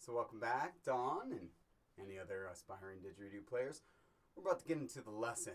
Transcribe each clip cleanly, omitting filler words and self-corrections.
So welcome back, Dawn, and any other aspiring didgeridoo players. We're about to get into the lesson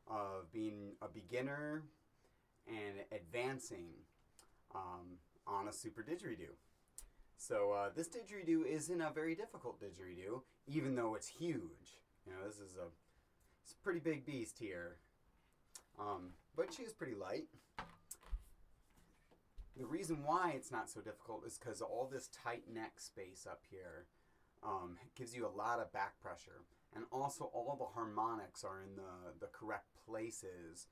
of being a beginner and advancing on a super didgeridoo. So this didgeridoo isn't a very difficult didgeridoo, even though it's huge. You know, it's a pretty big beast here, but she is pretty light. The reason why it's not so difficult is because all this tight neck space up here gives you a lot of back pressure. And also all the harmonics are in the correct places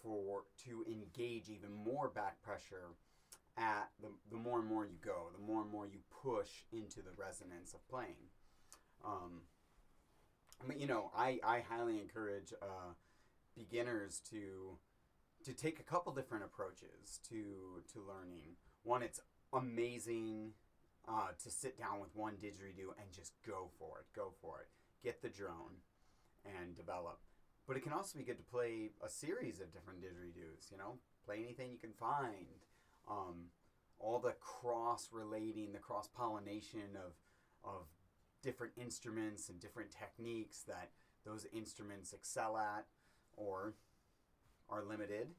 to engage even more back pressure at the more and more you go, the more and more you push into the resonance of playing. But you know, I highly encourage beginners to take a couple different approaches to learning. One, it's amazing to sit down with one didgeridoo and just go for it. Get the drone and develop. But it can also be good to play a series of different didgeridoos, you know? Play anything you can find. All the cross-relating, the cross-pollination of different instruments and different techniques that those instruments excel at or are limited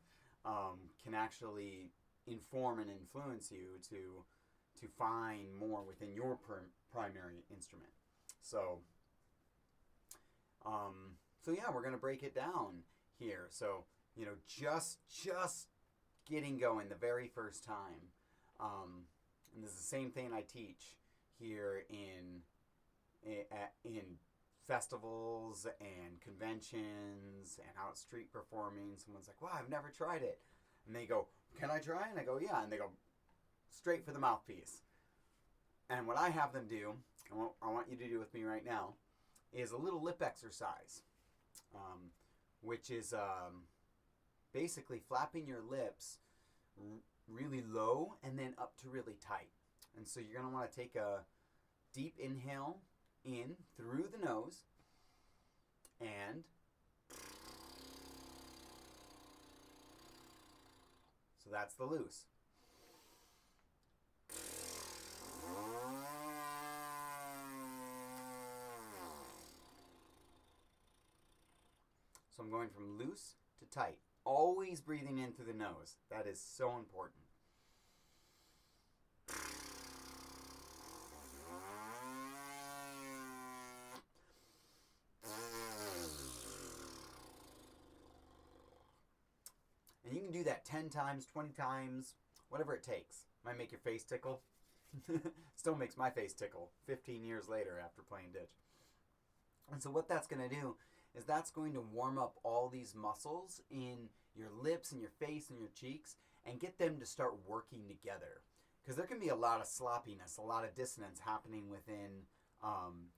can actually inform and influence you to find more within your primary instrument. So yeah, we're gonna break it down here. So you know, just getting going the very first time, and this is the same thing I teach here in festivals and conventions and out street performing. Someone's like, wow, I've never tried it. And they go, can I try? And I go, yeah. And they go straight for the mouthpiece. And what I have them do, and what I want you to do with me right now, is a little lip exercise, which is basically flapping your lips really low and then up to really tight. And so you're going to want to take a deep inhale in through the nose, and so that's the loose. So I'm going from loose to tight, always breathing in through the nose. That is so important. And you can do that 10 times, 20 times, whatever it takes. Might make your face tickle. Still makes my face tickle 15 years later after playing ditch. And so what that's going to do is that's going to warm up all these muscles in your lips and your face and your cheeks and get them to start working together. Because there can be a lot of sloppiness, a lot of dissonance happening within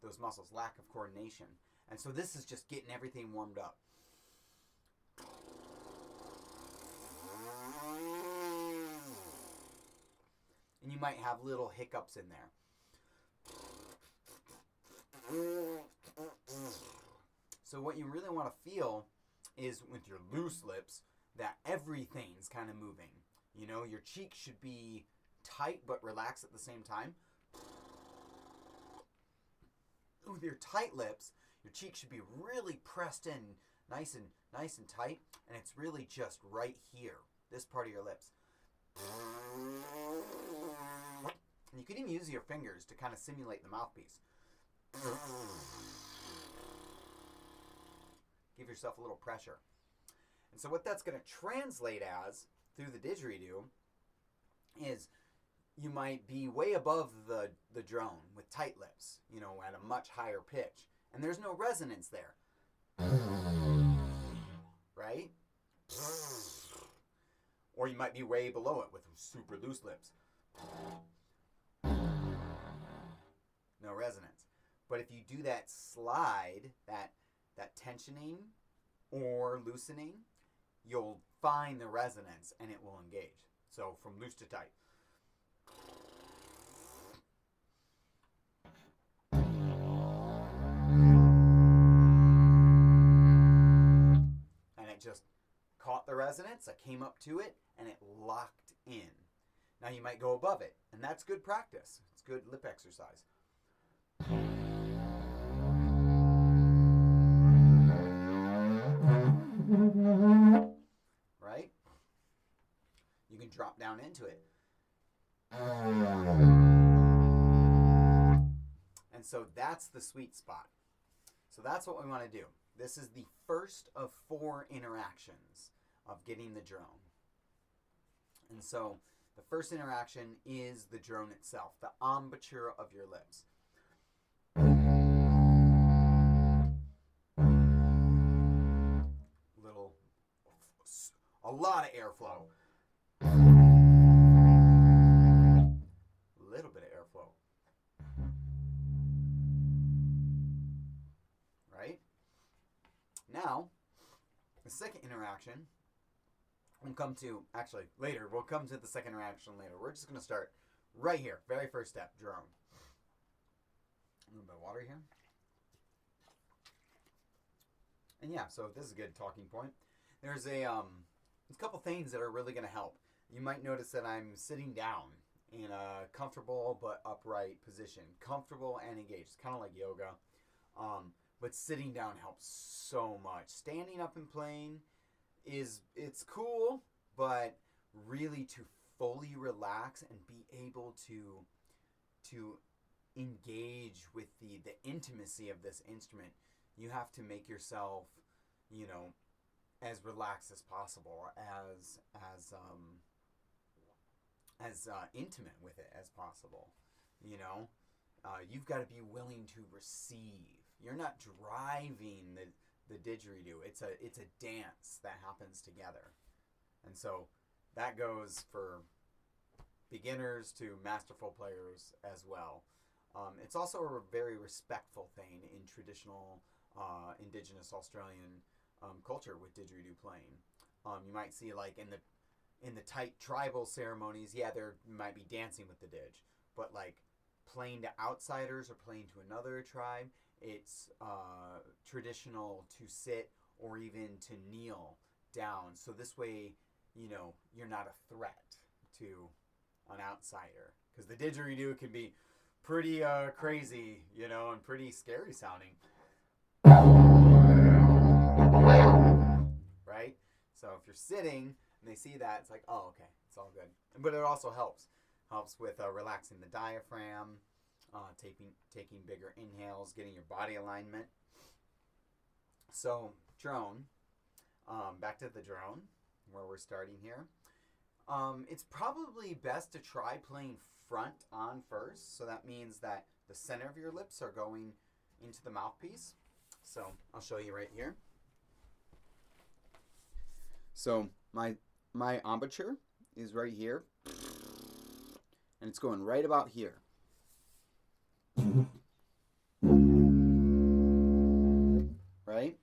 those muscles, lack of coordination. And so this is just getting everything warmed up. And you might have little hiccups in there. So what you really want to feel is with your loose lips that everything's kind of moving. You know, your cheeks should be tight but relaxed at the same time. With your tight lips, your cheeks should be really pressed in, nice and tight, and it's really just right here, this part of your lips. And you can even use your fingers to kind of simulate the mouthpiece. Give yourself a little pressure. And so what that's going to translate as through the didgeridoo is you might be way above the drone with tight lips, you know, at a much higher pitch. And there's no resonance there. Right? Or you might be way below it with super loose lips. No resonance. But if you do that slide, that tensioning or loosening, you'll find the resonance and it will engage. So from loose to tight. And it just caught the resonance, I came up to it, and it locked in. Now you might go above it, and that's good practice. It's good lip exercise. drop down into it. And so that's the sweet spot. So that's what we want to do. This is the first of 4 interactions of getting the drone. And so the first interaction is the drone itself, the embouchure of your lips. A lot of airflow. A little bit of airflow. Right? Now, the second interaction, we'll come to, actually, later. We'll come to the second interaction later. We're just going to start right here. Very first step, drone. A little bit of water here. And yeah, so this is a good talking point. There's a couple things that are really going to help. You might notice that I'm sitting down in a comfortable but upright position. Comfortable and engaged. It's kind of like yoga. But sitting down helps so much. Standing up and playing it's cool, but really to fully relax and be able to engage with the intimacy of this instrument, you have to make yourself, as relaxed as possible, as intimate with it as possible. You've got to be willing to receive. You're not driving the didgeridoo. It's a dance that happens together. And so that goes for beginners to masterful players as well. It's also a very respectful thing in traditional indigenous Australian culture with didgeridoo playing. You might see, like, in the tight tribal ceremonies, there might be dancing with the didge, but like playing to outsiders or playing to another tribe, it's traditional to sit or even to kneel down. So this way, you're not a threat to an outsider, because the didgeridoo can be pretty crazy, and pretty scary sounding. Right? So if you're sitting and they see that, it's like, oh, okay, it's all good. But it also helps with relaxing the diaphragm, taking bigger inhales, getting your body alignment. So drone, back to the drone, where we're starting here. It's probably best to try playing front on first. So that means that the center of your lips are going into the mouthpiece. So I'll show you right here. So my embouchure is right here, and it's going right about here. Right?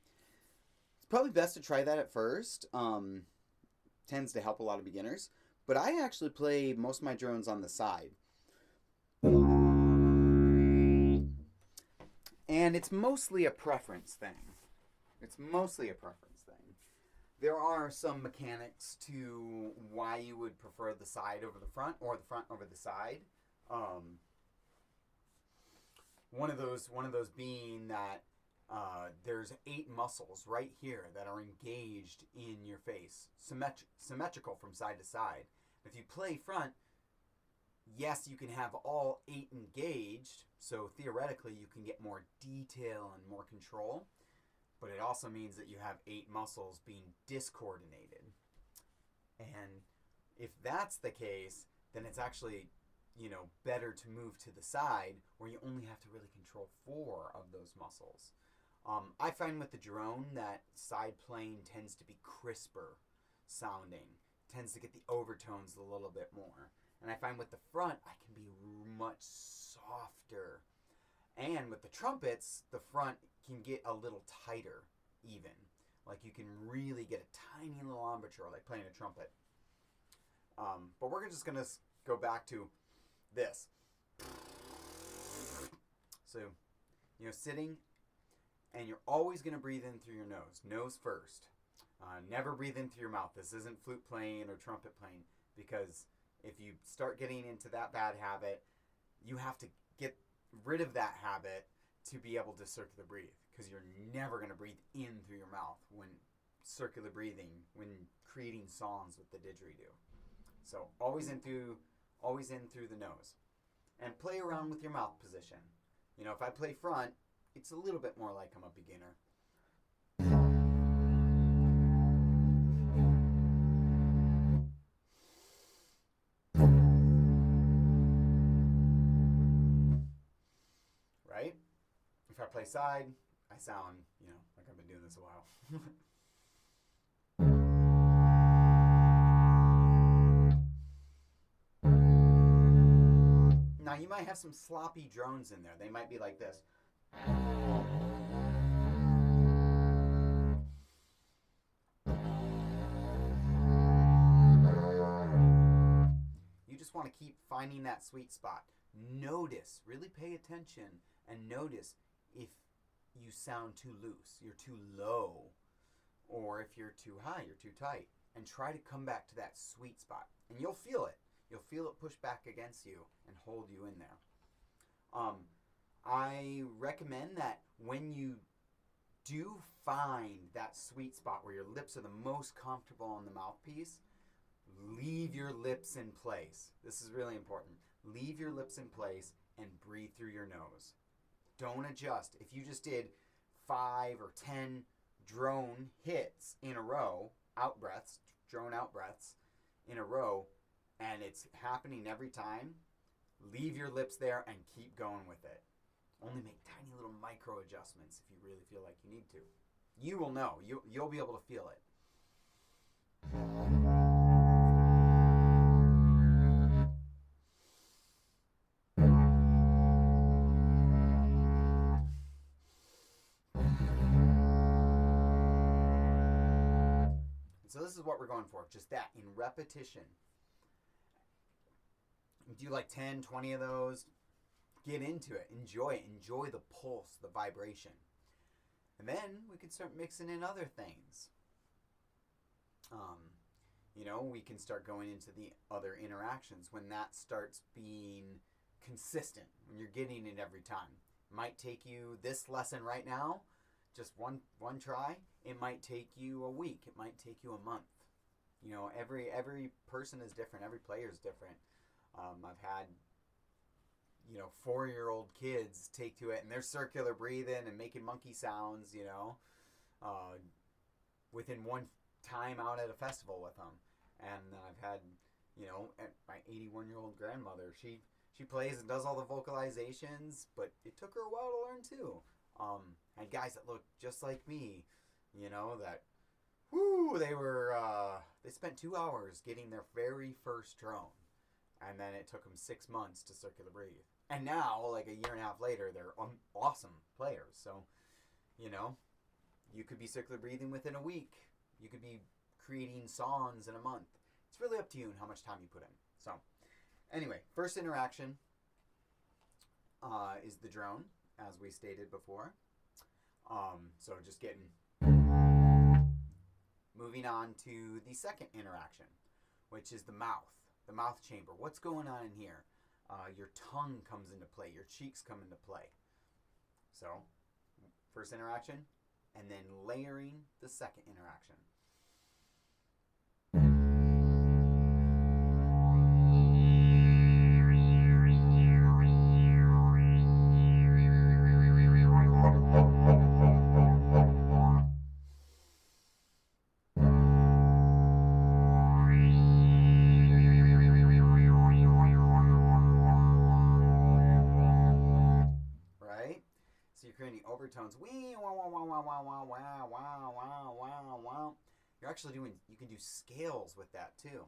It's probably best to try that at first. Tends to help a lot of beginners. But I actually play most of my drones on the side. And it's mostly a preference thing. There are some mechanics to why you would prefer the side over the front or the front over the side. One of those being that there's 8 muscles right here that are engaged in your face, symmetrical from side to side. If you play front, yes, you can have all 8 engaged, so theoretically you can get more detail and more control, but it also means that you have 8 muscles being discoordinated. And if that's the case, then it's actually, better to move to the side where you only have to really control 4 of those muscles. I find with the drone that side playing tends to be crisper sounding, tends to get the overtones a little bit more. And I find with the front, I can be much softer. And with the trumpets, the front can get a little tighter even. Like you can really get a tiny little embouchure like playing a trumpet. But we're just going to go back to this. So, sitting, and you're always going to breathe in through your nose first. Never breathe in through your mouth. This isn't flute playing or trumpet playing, because if you start getting into that bad habit, you have to get rid of that habit to be able to circular breathe, because you're never going to breathe in through your mouth when circular breathing, when creating songs with the didgeridoo. So always in through the nose. And play around with your mouth position. You know, if I play front, it's a little bit more like I'm a beginner. Right? If I play side, I sound, you know, like I've been doing this a while. Now, you might have some sloppy drones in there. They might be like this. You just want to keep finding that sweet spot. Notice, really pay attention, and notice if you sound too loose, you're too low, or if you're too high, you're too tight. And try to come back to that sweet spot. And you'll feel it. You'll feel it push back against you and hold you in there. I recommend that when you do find that sweet spot where your lips are the most comfortable on the mouthpiece, leave your lips in place. This is really important. Leave your lips in place and breathe through your nose. Don't adjust. If you just did 5 or 10 drone hits in a row, out breaths, drone out breaths in a row, and it's happening every time, leave your lips there and keep going with it. Only make tiny little micro adjustments if you really feel like you need to. You will know. You'll be able to feel it. So this is what we're going for. Just that in repetition. Do like 10, 20 of those. Get into it. Enjoy it. Enjoy the pulse, the vibration. And then we can start mixing in other things. You know, we can start going into the other interactions when that starts being consistent, when you're getting it every time. It might take you this lesson right now, just one try. It might take you a week. It might take you a month. You know, every person is different. Every player is different. I've had, you know, 4-year-old kids take to it, and they're circular breathing and making monkey sounds, you know, within one time out at a festival with them. And then I've had, you know, my 81-year-old grandmother, she plays and does all the vocalizations, but it took her a while to learn too. And guys that look just like me, you know, that, they spent 2 hours getting their very first drone. And then it took them 6 months to circular breathe. And now, like a year and a half later, they're awesome players. So, you know, you could be circular breathing within a week. You could be creating songs in a month. It's really up to you and how much time you put in. So, anyway, first interaction is the drone, as we stated before. So just getting... Moving on to the second interaction, which is the mouth chamber. What's going on in here? Your tongue comes into play. Your cheeks come into play. So, first interaction, and then layering the second interaction. Creating overtones. Wee, wow, wow, wow, wow, wow, wow, wow, wow, wow, wow, wow. You're actually doing, you can do scales with that too.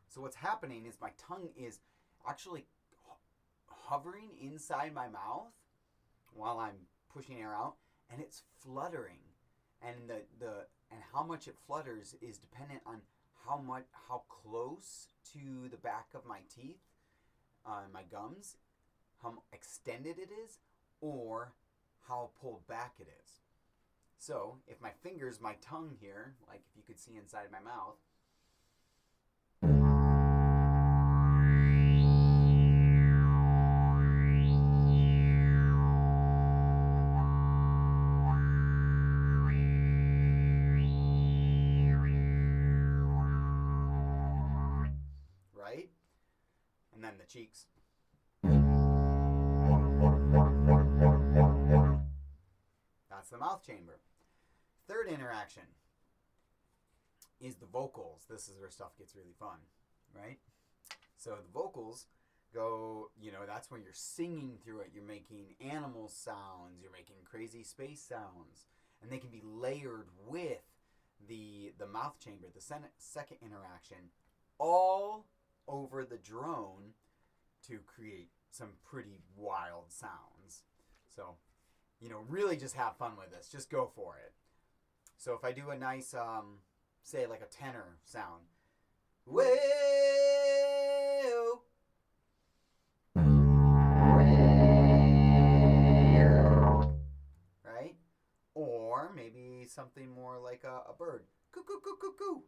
So what's happening is my tongue is actually hovering inside my mouth while I'm pushing air out, and it's fluttering, and and how much it flutters is dependent on how close to the back of my teeth, my gums, how extended it is, or how pulled back it is. So if my fingers, my tongue here, like if you could see inside my mouth, right? And then the cheeks. That's the mouth chamber. Third interaction is the vocals. This is where stuff gets really fun, right? So the vocals go, that's when you're singing through it. You're making animal sounds. You're making crazy space sounds. And they can be layered with the mouth chamber, the second interaction, all over the drone to create some pretty wild sounds. So, really just have fun with this. Just go for it. So if I do a nice, say like a tenor sound, well, right? Or maybe something more like a bird, coo coo coo coo coo.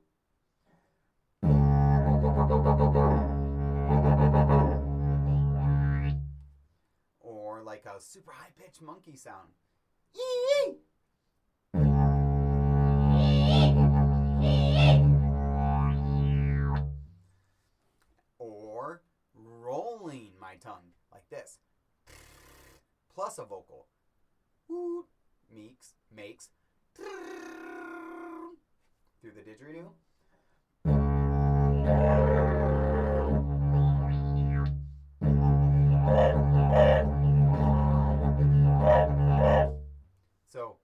Or like a super high-pitched monkey sound. Yee! Or rolling my tongue like this. Plus a vocal. Woo makes through the didgeridoo. So,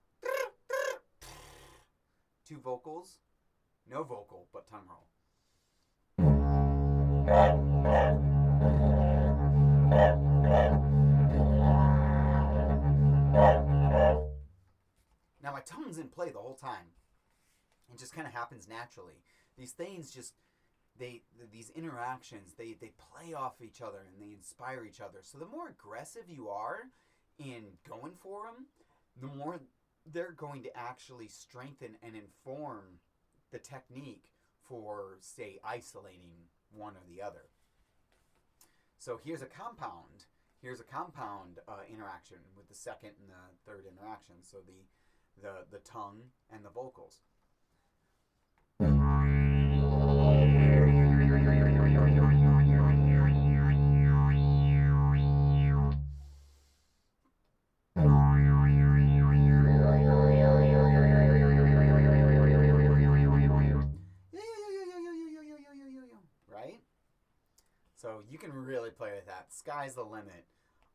two vocals, no vocal, but tongue roll. Now my tongue's in play the whole time. It just kind of happens naturally. These things just, these interactions, they play off each other and they inspire each other. So the more aggressive you are in going for them, the more they're going to actually strengthen and inform the technique for, say, isolating one or the other. So here's a compound interaction with the second and the third interaction. So the tongue and the vocals. Right? So you can really play with that. Sky's the limit.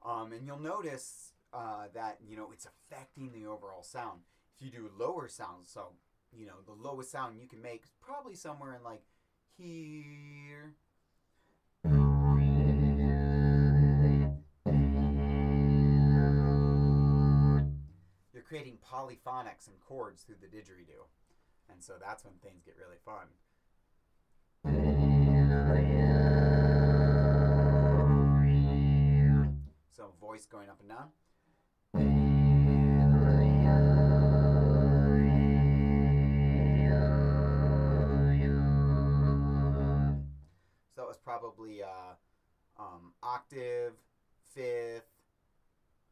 And you'll notice that, it's affecting the overall sound. If you do lower sounds, so, the lowest sound you can make is probably somewhere in like here. You're creating polyphonics and chords through the didgeridoo. And so that's when things get really fun. So voice going up and down. So that was probably octave, fifth.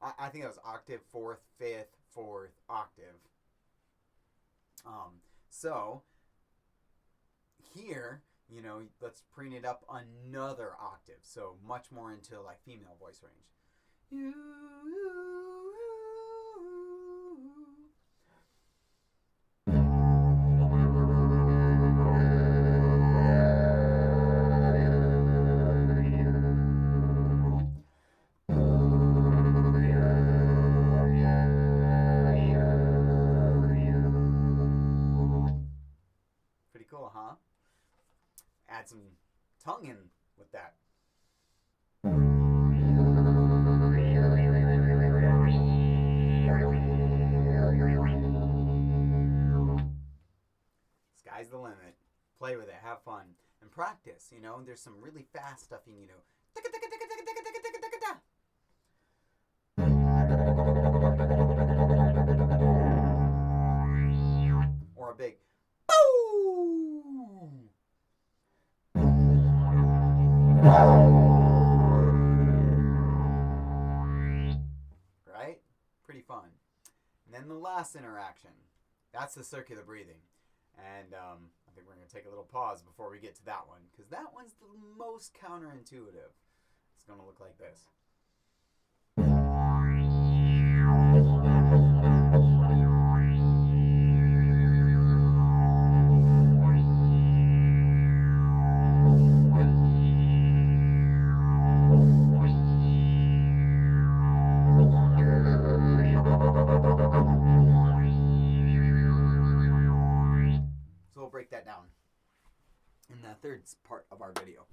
I think it was octave, fourth, fifth, fourth, octave. So here, let's bring it up another octave. So much more into like female voice range. Pretty cool, huh? Add some tongue in with that. Sky's the limit. Play with it. Have fun. And practice, There's some really fast stuff you can do. big boo. Right? Pretty fun. And then the last interaction. That's the circular breathing. And I think we're going to take a little pause before we get to that one, because that one's the most counterintuitive. It's going to look like this. So we'll break that down in the third part of our video.